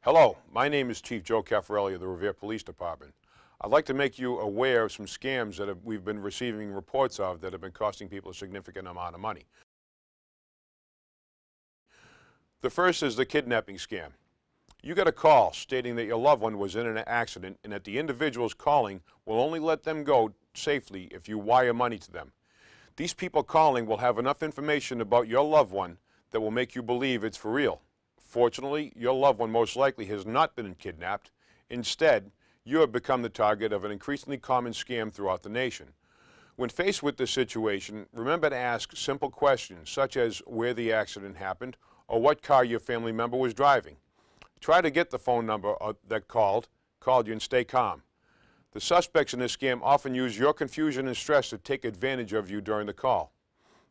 Hello, my name is Chief Joe Caffarelli of the Revere Police Department. I'd like to make you aware of some scams that we've been receiving reports of that have been costing people a significant amount of money. The first is the kidnapping scam. You get a call stating that your loved one was in an accident and that the individuals calling will only let them go safely if you wire money to them. These people calling will have enough information about your loved one that will make you believe it's for real. Fortunately, your loved one most likely has not been kidnapped. Instead, you have become the target of an increasingly common scam throughout the nation. When faced with this situation, remember to ask simple questions such as where the accident happened or what car your family member was driving. Try to get the phone number that called you and stay calm. The suspects in this scam often use your confusion and stress to take advantage of you during the call.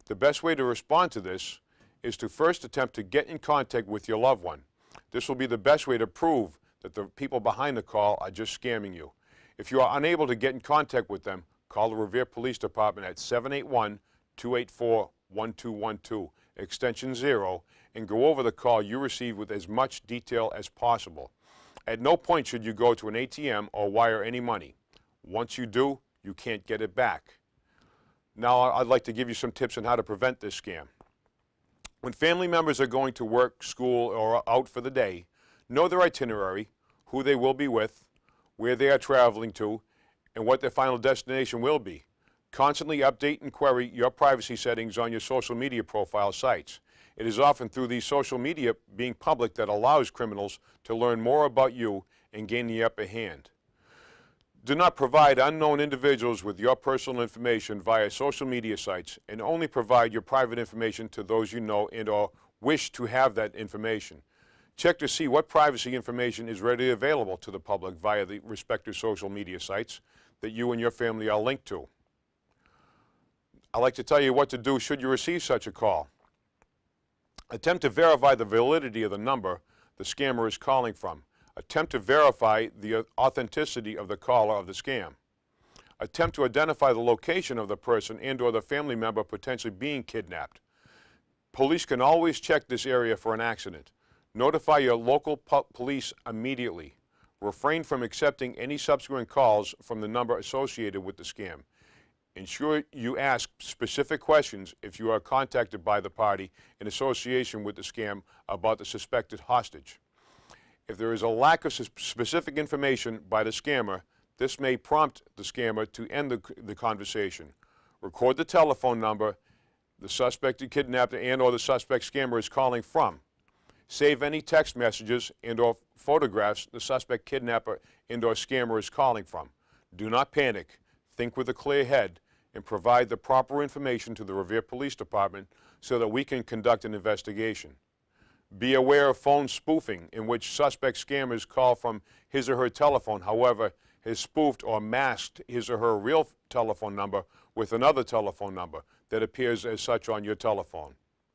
The best way to respond to this is to first attempt to get in contact with your loved one. This will be the best way to prove that the people behind the call are just scamming you. If you are unable to get in contact with them, call the Revere Police Department at 781-284-1212, extension 0, and go over the call you received with as much detail as possible. At no point should you go to an ATM or wire any money. Once you do, you can't get it back. Now I'd like to give you some tips on how to prevent this scam. When family members are going to work, school, or out for the day, know their itinerary, who they will be with, where they are traveling to, and what their final destination will be. Constantly update and query your privacy settings on your social media profile sites. It is often through these social media being public that allows criminals to learn more about you and gain the upper hand. Do not provide unknown individuals with your personal information via social media sites, and only provide your private information to those you know and or wish to have that information. Check to see what privacy information is readily available to the public via the respective social media sites that you and your family are linked to. I'd like to tell you what to do should you receive such a call. Attempt to verify the validity of the number the scammer is calling from. Attempt to verify the authenticity of the caller of the scam. Attempt to identify the location of the person and or the family member potentially being kidnapped. Police can always check this area for an accident. Notify your local police immediately. Refrain from accepting any subsequent calls from the number associated with the scam. Ensure you ask specific questions if you are contacted by the party in association with the scam about the suspected hostage. If there is a lack of specific information by the scammer, this may prompt the scammer to end the conversation. Record the telephone number the suspected kidnapper and or the suspect scammer is calling from. Save any text messages and or photographs the suspect kidnapper and or scammer is calling from. Do not panic. Think with a clear head and provide the proper information to the Revere Police Department so that we can conduct an investigation. Be aware of phone spoofing, in which suspect scammers call from his or her telephone, however, has spoofed or masked his or her real telephone number with another telephone number that appears as such on your telephone.